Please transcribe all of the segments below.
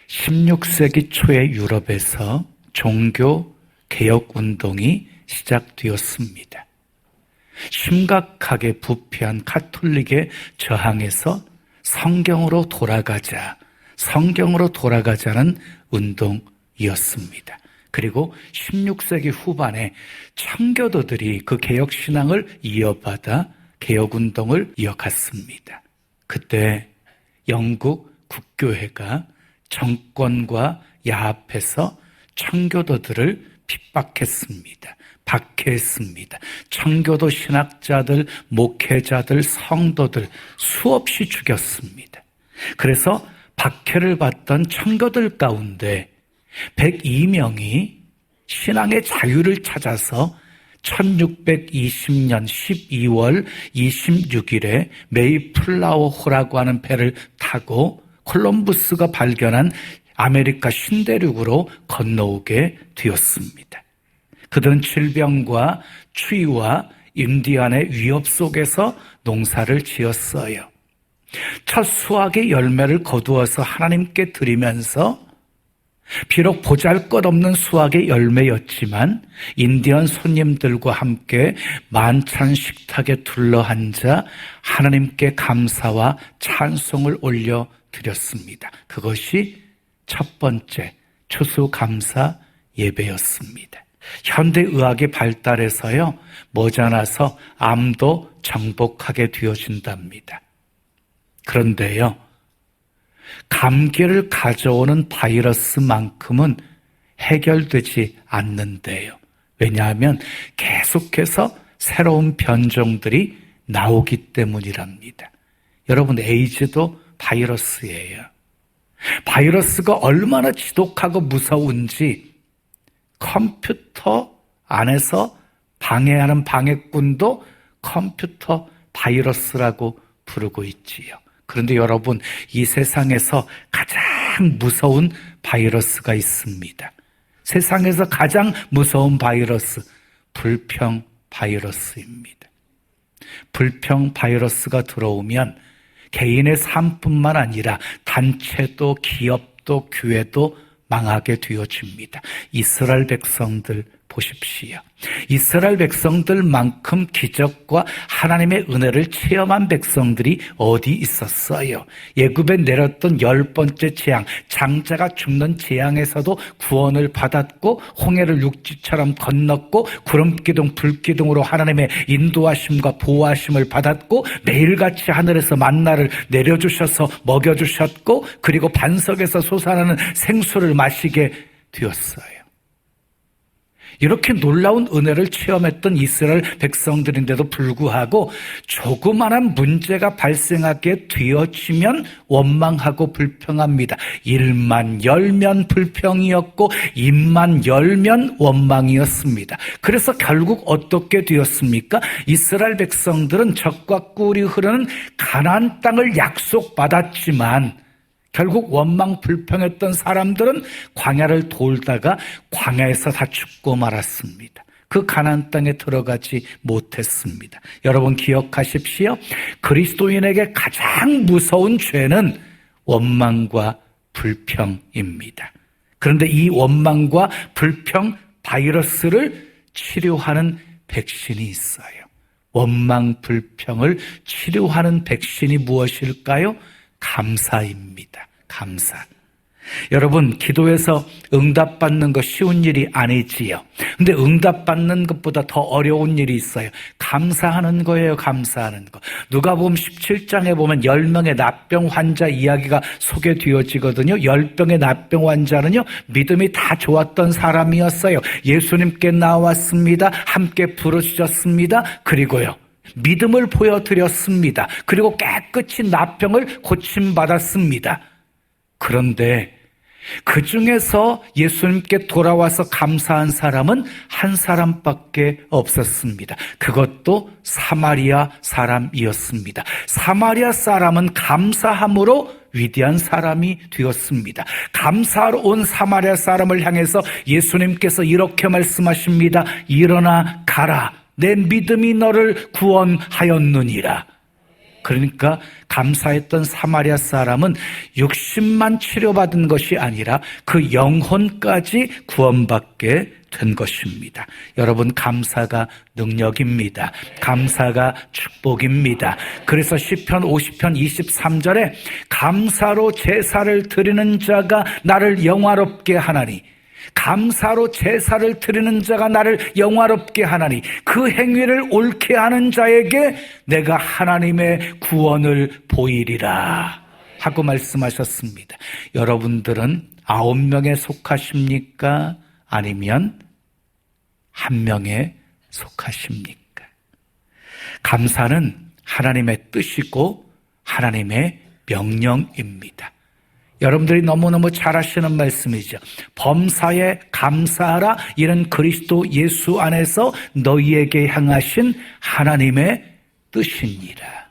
16세기 초의 유럽에서 종교 개혁 운동이 시작되었습니다. 심각하게 부패한 카톨릭에 저항해서 성경으로 돌아가자는 운동이었습니다. 그리고 16세기 후반에 청교도들이 그 개혁신앙을 이어받아 개혁운동을 이어갔습니다. 그때 영국 국교회가 정권과 야합해서 청교도들을 핍박했습니다. 박해했습니다. 청교도 신학자들, 목회자들, 성도들 수없이 죽였습니다. 그래서 박해를 받던 청교도들 가운데 102명이 신앙의 자유를 찾아서 1620년 12월 26일에 메이플라워호라고 하는 배를 타고 콜럼부스가 발견한 아메리카 신대륙으로 건너오게 되었습니다. 그들은 질병과 추위와 인디안의 위협 속에서 농사를 지었어요. 첫 수확의 열매를 거두어서 하나님께 드리면서 비록 보잘것없는 수확의 열매였지만 인디언 손님들과 함께 만찬 식탁에 둘러앉아 하나님께 감사와 찬송을 올려드렸습니다. 그것이 첫 번째 추수감사 예배였습니다. 현대의학의 발달에서요, 머지않아서 암도 정복하게 되어진답니다. 그런데요, 감기를 가져오는 바이러스만큼은 해결되지 않는데요. 왜냐하면 계속해서 새로운 변종들이 나오기 때문이랍니다. 여러분, 에이즈도 바이러스예요. 바이러스가 얼마나 지독하고 무서운지 컴퓨터 안에서 방해하는 방해꾼도 컴퓨터 바이러스라고 부르고 있지요. 그런데 여러분, 이 세상에서 가장 무서운 바이러스가 있습니다. 세상에서 가장 무서운 바이러스, 불평 바이러스입니다. 불평 바이러스가 들어오면 개인의 삶뿐만 아니라 단체도 기업도 교회도 망하게 되어집니다. 이스라엘 백성들 보십시오. 이스라엘 백성들만큼 기적과 하나님의 은혜를 체험한 백성들이 어디 있었어요? 애굽에 내렸던 10번째 재앙, 장자가 죽는 재앙에서도 구원을 받았고 홍해를 육지처럼 건넜고 구름기둥 불기둥으로 하나님의 인도하심과 보호하심을 받았고 매일같이 하늘에서 만나를 내려주셔서 먹여주셨고 그리고 반석에서 솟아나는 생수를 마시게 되었어요. 이렇게 놀라운 은혜를 체험했던 이스라엘 백성들인데도 불구하고 조그마한 문제가 발생하게 되어지면 원망하고 불평합니다. 일만 열면 불평이었고 입만 열면 원망이었습니다. 그래서 결국 어떻게 되었습니까? 이스라엘 백성들은 적과 꿀이 흐르는 가나안 땅을 약속받았지만 결국 원망 불평했던 사람들은 광야를 돌다가 광야에서 다 죽고 말았습니다. 그 가나안 땅에 들어가지 못했습니다. 여러분 기억하십시오. 그리스도인에게 가장 무서운 죄는 원망과 불평입니다. 그런데 이 원망과 불평 바이러스를 치료하는 백신이 있어요. 원망 불평을 치료하는 백신이 무엇일까요? 감사입니다. 감사. 여러분, 기도에서 응답받는 거 쉬운 일이 아니지요. 근데 응답받는 것보다 더 어려운 일이 있어요. 감사하는 거예요. 감사하는 거. 누가복음 17장에 보면 10명의 납병 환자 이야기가 소개되어지거든요. 10병의 납병 환자는요, 믿음이 다 좋았던 사람이었어요. 예수님께 나왔습니다. 함께 부르셨습니다. 그리고요, 믿음을 보여드렸습니다. 그리고 깨끗이 납병을 고침받았습니다. 그런데 그 중에서 예수님께 돌아와서 감사한 사람은 한 사람밖에 없었습니다. 그것도 사마리아 사람이었습니다. 사마리아 사람은 감사함으로 위대한 사람이 되었습니다. 감사하러 온 사마리아 사람을 향해서 예수님께서 이렇게 말씀하십니다. 일어나 가라. 내 믿음이 너를 구원하였느니라. 그러니까 감사했던 사마리아 사람은 육신만 치료받은 것이 아니라 그 영혼까지 구원받게 된 것입니다. 여러분, 감사가 능력입니다. 감사가 축복입니다. 그래서 시편 50편 23절에 감사로 제사를 드리는 자가 나를 영화롭게 하나니, 감사로 제사를 드리는 자가 나를 영화롭게 하나니 그 행위를 옳게 하는 자에게 내가 하나님의 구원을 보이리라 하고 말씀하셨습니다. 여러분들은 9명에 속하십니까? 아니면 1명에 속하십니까? 감사는 하나님의 뜻이고 하나님의 명령입니다. 여러분들이 너무너무 잘 아시는 말씀이죠. 범사에 감사하라, 이는 그리스도 예수 안에서 너희에게 향하신 하나님의 뜻이니라.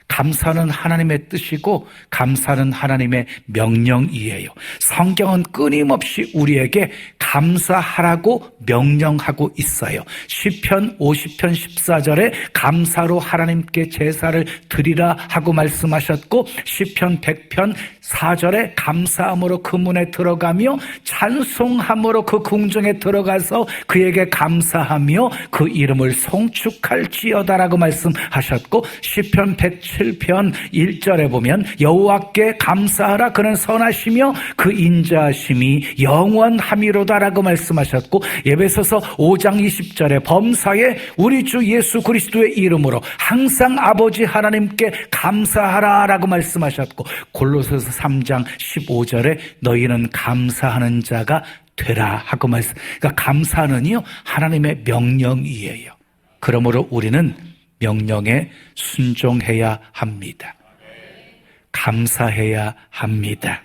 감사는 하나님의 뜻이고 감사는 하나님의 명령이에요. 성경은 끊임없이 우리에게 감사하라고 명령하고 있어요. 시편 50편 14절에 감사로 하나님께 제사를 드리라 하고 말씀하셨고, 시편 100편 4절에 감사함으로 그 문에 들어가며 찬송함으로 그 궁정에 들어가서 그에게 감사하며 그 이름을 송축할지어다라고 말씀하셨고, 시편 107편 1절에 보면 여호와께 감사하라, 그는 선하시며 그 인자하심이 영원함이로다라고 말씀하셨고, 에베소서 5장 20절에 범사에 우리 주 예수 그리스도의 이름으로 항상 아버지 하나님께 감사하라라고 말씀하셨고, 골로새서 3장 15절에 너희는 감사하는 자가 되라 하고 말씀. 그러니까 감사는요 하나님의 명령이에요. 그러므로 우리는 명령에 순종해야 합니다. 감사해야 합니다.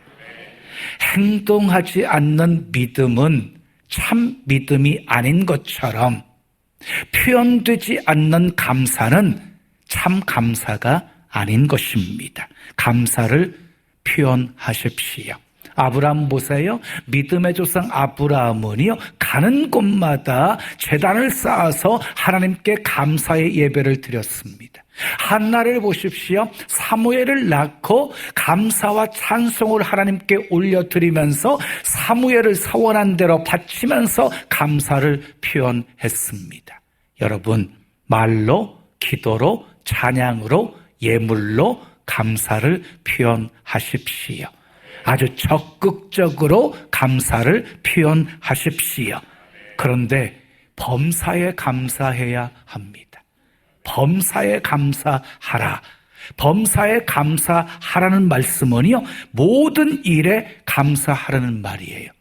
행동하지 않는 믿음은 참 믿음이 아닌 것처럼 표현되지 않는 감사는 참 감사가 아닌 것입니다. 감사를 표현하십시오. 아브라함 보세요. 믿음의 조상 아브라함은요 가는 곳마다 제단을 쌓아서 하나님께 감사의 예배를 드렸습니다. 한나를 보십시오. 사무엘을 낳고 감사와 찬송을 하나님께 올려드리면서 사무엘을 서원한 대로 바치면서 감사를 표현했습니다. 여러분, 말로, 기도로, 찬양으로, 예물로 감사를 표현하십시오. 아주 적극적으로 감사를 표현하십시오. 그런데 범사에 감사해야 합니다. 범사에 감사하라. 범사에 감사하라는 말씀은요 모든 일에 감사하라는 말이에요.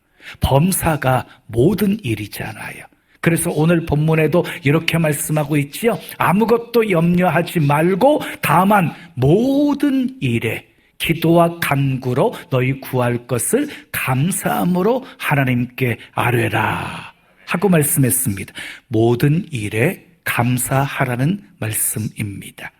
범사가 모든 일이잖아요. 그래서 오늘 본문에도 이렇게 말씀하고 있지요. 아무것도 염려하지 말고 다만 모든 일에 기도와 간구로 너희 구할 것을 감사함으로 하나님께 아뢰라 하고 말씀했습니다. 모든 일에 감사하라는 말씀입니다.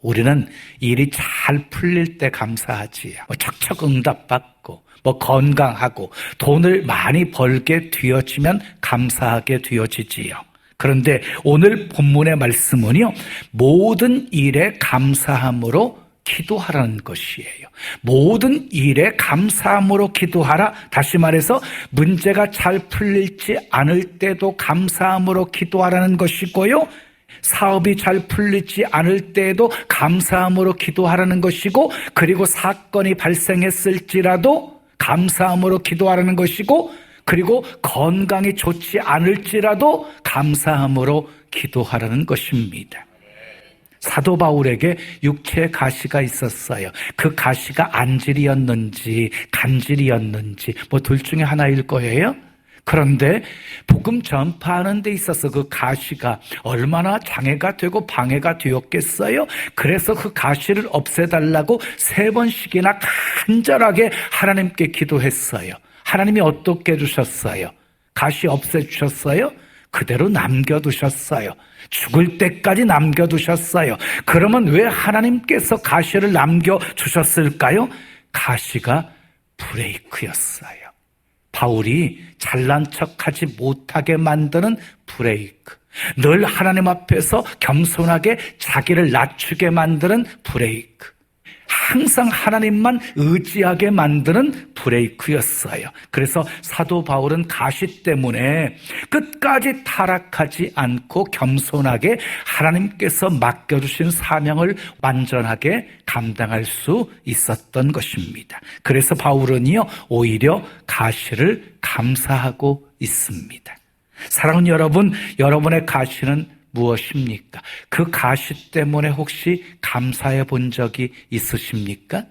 우리는 일이 잘 풀릴 때 감사하지요. 척척 응답받고 건강하고 돈을 많이 벌게 되어지면 감사하게 되어지지요. 그런데 오늘 본문의 말씀은요 모든 일에 감사함으로 기도하라는 것이에요. 모든 일에 감사함으로 기도하라. 다시 말해서 문제가 잘 풀리지 않을 때도 감사함으로 기도하라는 것이고요, 사업이 잘 풀리지 않을 때에도 감사함으로 기도하라는 것이고, 그리고 사건이 발생했을지라도 감사함으로 기도하라는 것이고, 그리고 건강이 좋지 않을지라도 감사함으로 기도하라는 것입니다. 사도 바울에게 육체에 가시가 있었어요. 그 가시가 안질이었는지 간질이었는지 둘 중에 하나일 거예요. 그런데 복음 전파하는 데 있어서 그 가시가 얼마나 장애가 되고 방해가 되었겠어요? 그래서 그 가시를 없애달라고 3번씩이나 간절하게 하나님께 기도했어요. 하나님이 어떻게 해주셨어요? 가시 없애주셨어요? 그대로 남겨두셨어요. 죽을 때까지 남겨두셨어요. 그러면 왜 하나님께서 가시를 남겨주셨을까요? 가시가 브레이크였어요. 바울이 잘난 척하지 못하게 만드는 브레이크. 늘 하나님 앞에서 겸손하게 자기를 낮추게 만드는 브레이크. 항상 하나님만 의지하게 만드는 브레이크였어요. 그래서 사도 바울은 가시 때문에 끝까지 타락하지 않고 겸손하게 하나님께서 맡겨주신 사명을 완전하게 감당할 수 있었던 것입니다. 그래서 바울은요, 오히려 가시를 감사하고 있습니다. 사랑하는 여러분, 여러분의 가시는 무엇입니까? 그 가시 때문에 혹시 감사해 본 적이 있으십니까?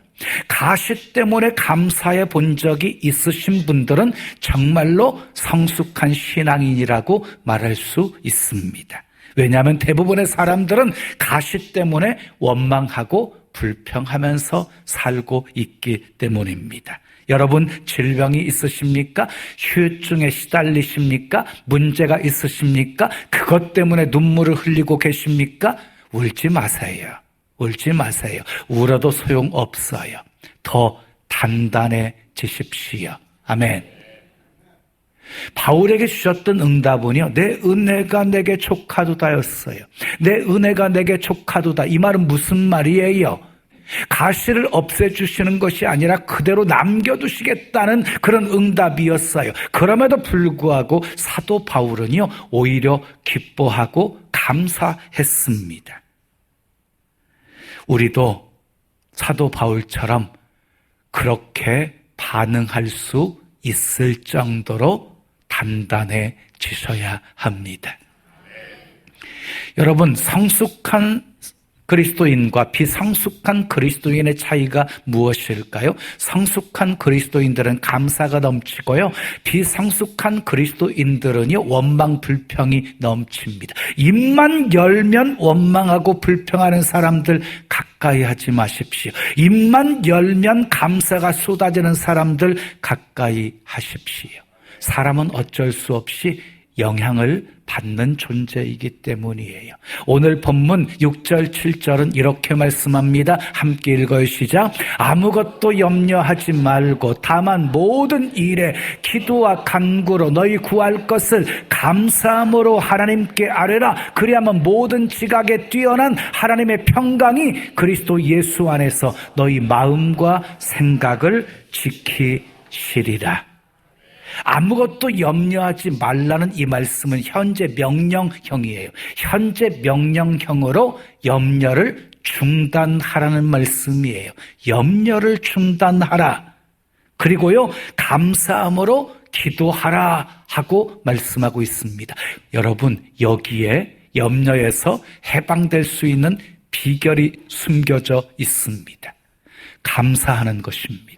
가시 때문에 감사해 본 적이 있으신 분들은 정말로 성숙한 신앙인이라고 말할 수 있습니다. 왜냐하면 대부분의 사람들은 가시 때문에 원망하고 불평하면서 살고 있기 때문입니다. 여러분, 질병이 있으십니까? 후유증에 시달리십니까? 문제가 있으십니까? 그것 때문에 눈물을 흘리고 계십니까? 울지 마세요. 울지 마세요. 울어도 소용없어요. 더 단단해지십시오. 아멘. 바울에게 주셨던 응답은요, 내 은혜가 내게 족하도다였어요. 내 은혜가 내게 족하도다. 이 말은 무슨 말이에요? 가시를 없애주시는 것이 아니라 그대로 남겨두시겠다는 그런 응답이었어요. 그럼에도 불구하고 사도 바울은요, 오히려 기뻐하고 감사했습니다. 우리도 사도 바울처럼 그렇게 반응할 수 있을 정도로 단단해지셔야 합니다. 여러분, 성숙한 그리스도인과 비성숙한 그리스도인의 차이가 무엇일까요? 성숙한 그리스도인들은 감사가 넘치고요, 비성숙한 그리스도인들은요, 원망 불평이 넘칩니다. 입만 열면 원망하고 불평하는 사람들 가까이 하지 마십시오. 입만 열면 감사가 쏟아지는 사람들 가까이 하십시오. 사람은 어쩔 수 없이 영향을 받는 존재이기 때문이에요. 오늘 본문 6절, 7절은 이렇게 말씀합니다. 함께 읽어요. 시작. 아무것도 염려하지 말고 다만 모든 일에 기도와 간구로 너희 구할 것을 감사함으로 하나님께 아뢰라. 그리하면 모든 지각에 뛰어난 하나님의 평강이 그리스도 예수 안에서 너희 마음과 생각을 지키시리라. 아무것도 염려하지 말라는 이 말씀은 현재 명령형이에요. 현재 명령형으로 염려를 중단하라는 말씀이에요. 염려를 중단하라. 그리고요, 감사함으로 기도하라 하고 말씀하고 있습니다. 여러분, 여기에 염려에서 해방될 수 있는 비결이 숨겨져 있습니다. 감사하는 것입니다.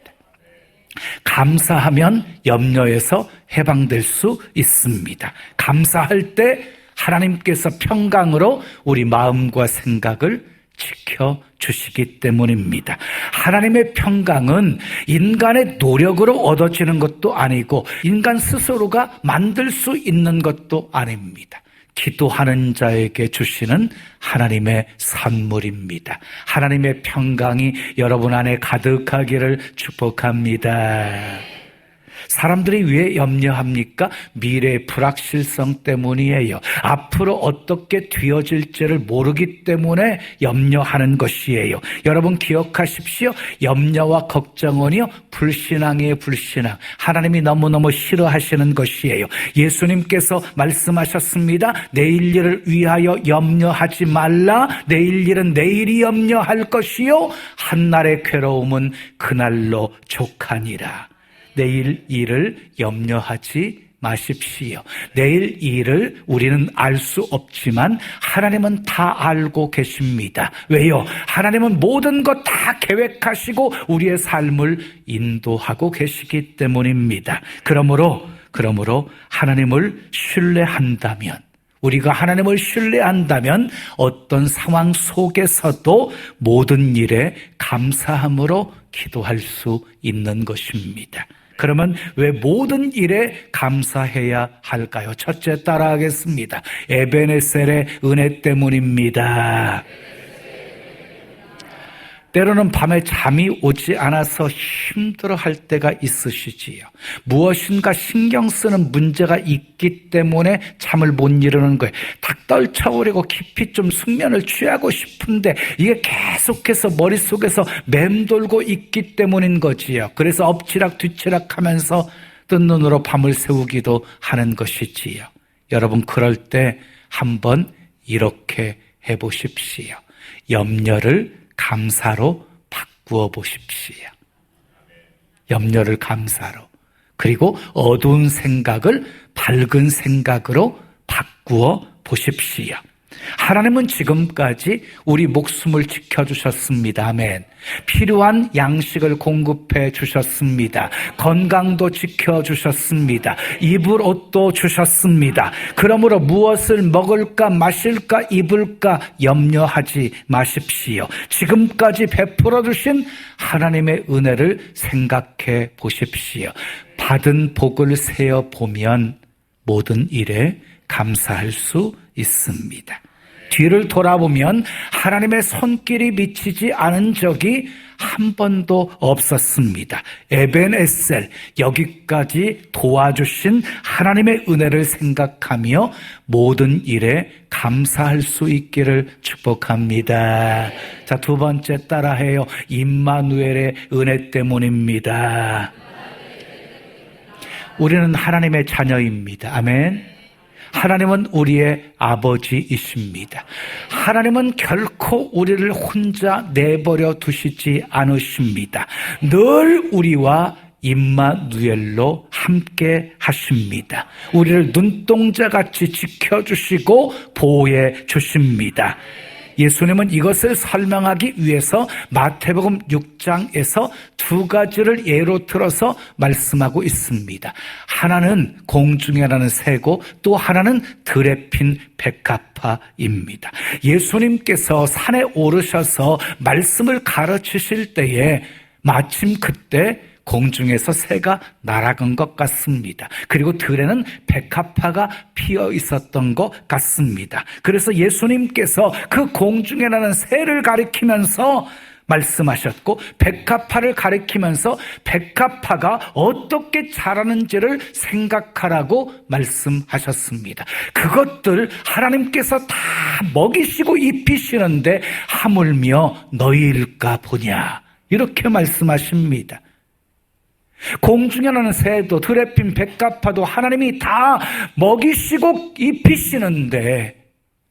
감사하면 염려에서 해방될 수 있습니다. 감사할 때 하나님께서 평강으로 우리 마음과 생각을 지켜주시기 때문입니다. 하나님의 평강은 인간의 노력으로 얻어지는 것도 아니고 인간 스스로가 만들 수 있는 것도 아닙니다. 기도하는 자에게 주시는 하나님의 선물입니다. 하나님의 평강이 여러분 안에 가득하기를 축복합니다. 사람들이 왜 염려합니까? 미래의 불확실성 때문이에요. 앞으로 어떻게 되어질지를 모르기 때문에 염려하는 것이에요. 여러분 기억하십시오. 염려와 걱정은요, 불신앙이에요. 불신앙. 하나님이 너무너무 싫어하시는 것이에요. 예수님께서 말씀하셨습니다. 내일 일을 위하여 염려하지 말라. 내일 일은 내일이 염려할 것이요, 한날의 괴로움은 그날로 족하니라. 내일 일을 염려하지 마십시오. 내일 일을 우리는 알 수 없지만 하나님은 다 알고 계십니다. 왜요? 하나님은 모든 것 다 계획하시고 우리의 삶을 인도하고 계시기 때문입니다. 그러므로 하나님을 신뢰한다면, 우리가 하나님을 신뢰한다면 어떤 상황 속에서도 모든 일에 감사함으로 기도할 수 있는 것입니다. 그러면 왜 모든 일에 감사해야 할까요? 첫째, 따라하겠습니다. 에베네셀의 은혜 때문입니다. 때로는 밤에 잠이 오지 않아서 힘들어할 때가 있으시지요. 무엇인가 신경 쓰는 문제가 있기 때문에 잠을 못 이루는 거예요. 탁 떨쳐버리고 깊이 좀 숙면을 취하고 싶은데 이게 계속해서 머릿속에서 맴돌고 있기 때문인 거지요. 그래서 엎치락 뒤치락 하면서 뜬 눈으로 밤을 새우기도 하는 것이지요. 여러분, 그럴 때 한번 이렇게 해보십시오. 염려를 감사로 바꾸어 보십시오. 염려를 감사로. 그리고 어두운 생각을 밝은 생각으로 바꾸어 보십시오. 하나님은 지금까지 우리 목숨을 지켜주셨습니다. 아멘. 필요한 양식을 공급해 주셨습니다. 건강도 지켜주셨습니다. 입을 옷도 주셨습니다. 그러므로 무엇을 먹을까 마실까 입을까 염려하지 마십시오. 지금까지 베풀어 주신 하나님의 은혜를 생각해 보십시오. 받은 복을 세어 보면 모든 일에 감사할 수 있습니다. 뒤를 돌아보면 하나님의 손길이 미치지 않은 적이 한 번도 없었습니다. 에벤에셀, 여기까지 도와주신 하나님의 은혜를 생각하며 모든 일에 감사할 수 있기를 축복합니다. 자, 두 번째 따라해요. 임마누엘의 은혜 때문입니다. 우리는 하나님의 자녀입니다. 아멘. 하나님은 우리의 아버지이십니다. 하나님은 결코 우리를 혼자 내버려 두시지 않으십니다. 늘 우리와 임마누엘로 함께 하십니다. 우리를 눈동자같이 지켜주시고 보호해 주십니다. 예수님은 이것을 설명하기 위해서 마태복음 6장에서 두 가지를 예로 들어서 말씀하고 있습니다. 하나는 공중에 나는 새고 또 하나는 들에 핀 백합화입니다. 예수님께서 산에 오르셔서 말씀을 가르치실 때에 마침 그때 공중에서 새가 날아간 것 같습니다. 그리고 들에는 백합화가 피어 있었던 것 같습니다. 그래서 예수님께서 그 공중에 나는 새를 가리키면서 말씀하셨고 백합화를 가리키면서 백합화가 어떻게 자라는지를 생각하라고 말씀하셨습니다. 그것들 하나님께서 다 먹이시고 입히시는데 하물며 너희일까 보냐, 이렇게 말씀하십니다. 공중에 나는 새도 들에 핀 백합화도 하나님이 다 먹이시고 입히시는데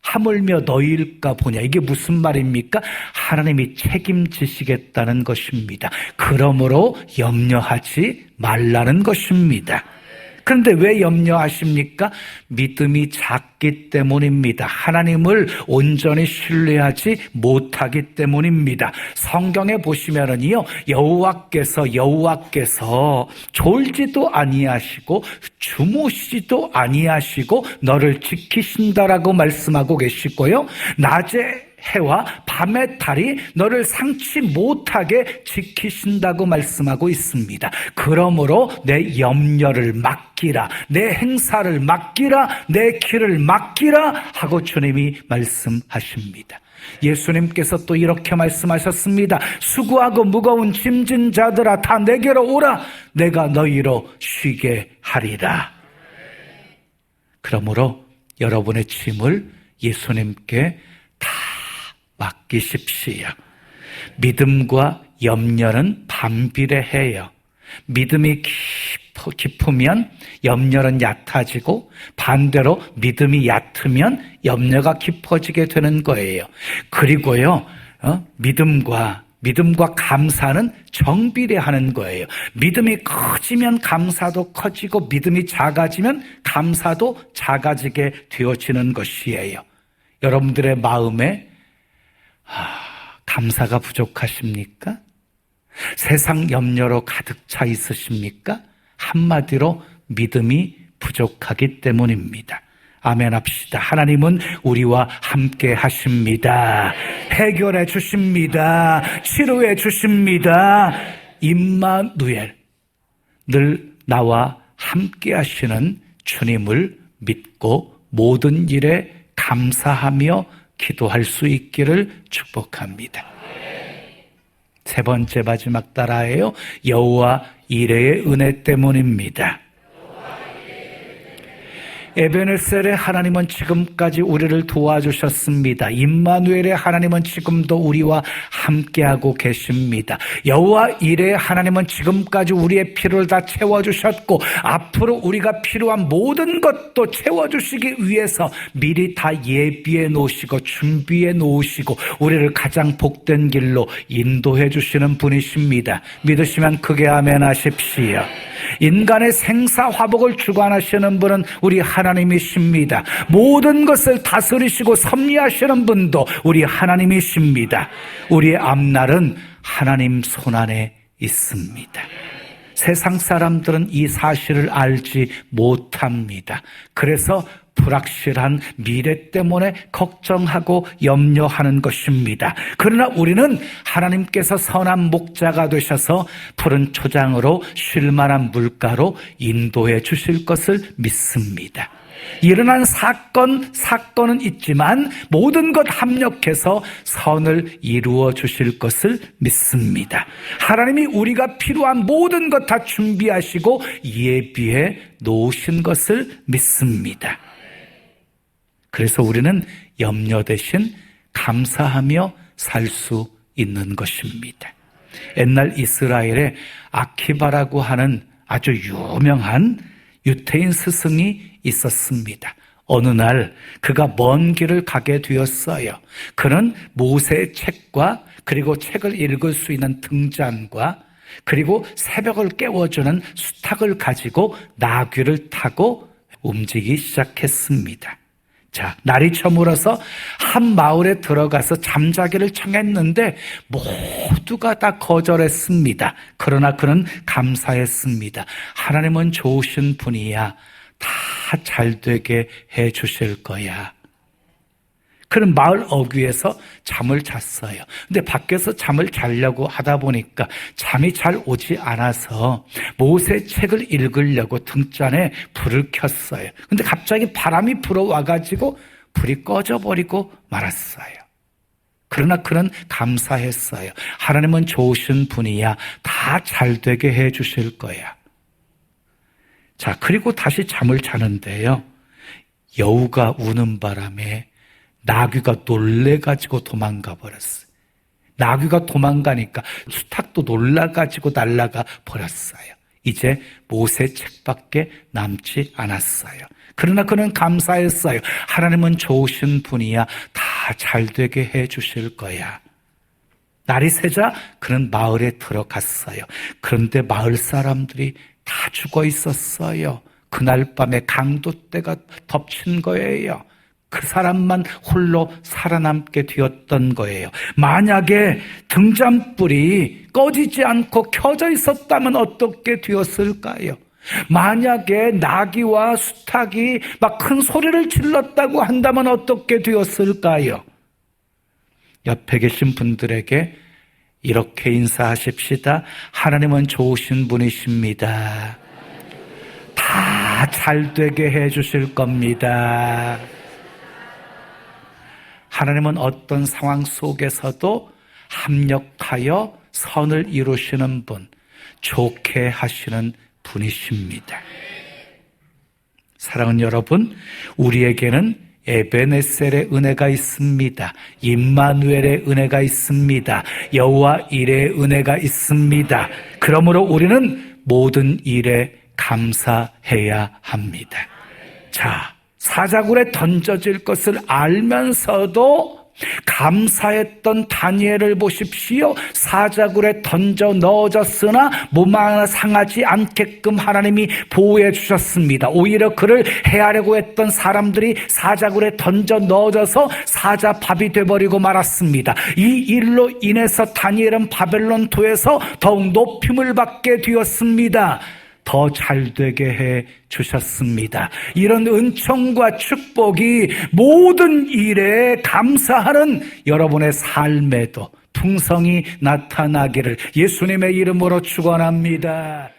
하물며 너희일까 보냐. 이게 무슨 말입니까? 하나님이 책임지시겠다는 것입니다. 그러므로 염려하지 말라는 것입니다. 그런데 왜 염려하십니까? 믿음이 작기 때문입니다. 하나님을 온전히 신뢰하지 못하기 때문입니다. 성경에 보시면은요, 여호와께서 졸지도 아니하시고 주무시지도 아니하시고 너를 지키신다라고 말씀하고 계시고요, 낮에 해와 밤의 달이 너를 상치 못하게 지키신다고 말씀하고 있습니다. 그러므로 내 염려를 맡기라, 내 행사를 맡기라, 내 길을 맡기라 하고 주님이 말씀하십니다. 예수님께서 또 이렇게 말씀하셨습니다. 수고하고 무거운 짐진 자들아 다 내게로 오라, 내가 너희로 쉬게 하리라. 그러므로 여러분의 짐을 예수님께 다 맡기십시오. 믿음과 염려는 반비례해요. 믿음이 깊으면 염려는 얕아지고 반대로 믿음이 얕으면 염려가 깊어지게 되는 거예요. 그리고요, 믿음과 감사는 정비례하는 거예요. 믿음이 커지면 감사도 커지고 믿음이 작아지면 감사도 작아지게 되어지는 것이에요. 여러분들의 마음에 감사가 부족하십니까? 세상 염려로 가득 차 있으십니까? 한마디로 믿음이 부족하기 때문입니다. 아멘 합시다. 하나님은 우리와 함께 하십니다. 해결해 주십니다. 치료해 주십니다. 임마누엘, 늘 나와 함께 하시는 주님을 믿고 모든 일에 감사하며 기도할 수 있기를 축복합니다. 세 번째 마지막 따라해요. 여호와 이레의 은혜 때문입니다. 에베네셀의 하나님은 지금까지 우리를 도와주셨습니다. 임마누엘의 하나님은 지금도 우리와 함께하고 계십니다. 여호와 이레의 하나님은 지금까지 우리의 필요를 다 채워주셨고 앞으로 우리가 필요한 모든 것도 채워주시기 위해서 미리 다 예비해 놓으시고 준비해 놓으시고 우리를 가장 복된 길로 인도해 주시는 분이십니다. 믿으시면 크게 아멘 하십시오. 인간의 생사화복을 주관하시는 분은 우리 하나님이십니다. 모든 것을 다스리시고 섭리하시는 분도 우리 하나님이십니다. 우리의 앞날은 하나님 손안에 있습니다. 세상 사람들은 이 사실을 알지 못합니다. 그래서 불확실한 미래 때문에 걱정하고 염려하는 것입니다. 그러나 우리는 하나님께서 선한 목자가 되셔서 푸른 초장으로 쉴만한 물가로 인도해 주실 것을 믿습니다. 일어난 사건은 있지만 모든 것 합력해서 선을 이루어 주실 것을 믿습니다. 하나님이 우리가 필요한 모든 것 다 준비하시고 예비해 놓으신 것을 믿습니다. 그래서 우리는 염려 대신 감사하며 살 수 있는 것입니다. 옛날 이스라엘에 아키바라고 하는 아주 유명한 유태인 스승이 있었습니다. 어느 날 그가 먼 길을 가게 되었어요. 그는 모세의 책과 그리고 책을 읽을 수 있는 등잔과 그리고 새벽을 깨워주는 수탉을 가지고 나귀를 타고 움직이기 시작했습니다. 자, 날이 저물어서 한 마을에 들어가서 잠자기를 청했는데 모두가 다 거절했습니다. 그러나 그는 감사했습니다. 하나님은 좋으신 분이야. 다 잘 되게 해 주실 거야. 그는 마을 어귀에서 잠을 잤어요. 근데 밖에서 잠을 자려고 하다 보니까 잠이 잘 오지 않아서 모세 책을 읽으려고 등잔에 불을 켰어요. 근데 갑자기 바람이 불어와가지고 불이 꺼져버리고 말았어요. 그러나 그는 감사했어요. 하나님은 좋으신 분이야. 다 잘 되게 해 주실 거야. 자, 그리고 다시 잠을 자는데요. 여우가 우는 바람에 나귀가 놀래가지고 도망가 버렸어요. 나귀가 도망가니까 수탉도 놀라가지고 날아가 버렸어요. 이제 모세 책밖에 남지 않았어요. 그러나 그는 감사했어요. 하나님은 좋으신 분이야. 다 잘 되게 해 주실 거야. 날이 새자 그는 마을에 들어갔어요. 그런데 마을 사람들이 다 죽어 있었어요. 그날 밤에 강도떼가 덮친 거예요. 그 사람만 홀로 살아남게 되었던 거예요. 만약에 등잔불이 꺼지지 않고 켜져 있었다면 어떻게 되었을까요? 만약에 나귀와 수탉이 막 큰 소리를 질렀다고 한다면 어떻게 되었을까요? 옆에 계신 분들에게 이렇게 인사하십시다. 하나님은 좋으신 분이십니다. 다 잘 되게 해 주실 겁니다. 하나님은 어떤 상황 속에서도 합력하여 선을 이루시는 분, 좋게 하시는 분이십니다. 사랑하는 여러분, 우리에게는 에베네셀의 은혜가 있습니다. 임마누엘의 은혜가 있습니다. 여호와 이레의 은혜가 있습니다. 그러므로 우리는 모든 일에 감사해야 합니다. 자, 사자굴에 던져질 것을 알면서도 감사했던 다니엘을 보십시오. 사자굴에 던져 넣어졌으나 몸 하나 상하지 않게끔 하나님이 보호해 주셨습니다. 오히려 그를 해하려고 했던 사람들이 사자굴에 던져 넣어져서 사자밥이 돼버리고 말았습니다. 이 일로 인해서 다니엘은 바벨론 도에서 더욱 높임을 받게 되었습니다. 더 잘되게 해 주셨습니다. 이런 은총과 축복이 모든 일에 감사하는 여러분의 삶에도 풍성히 나타나기를 예수님의 이름으로 축원합니다.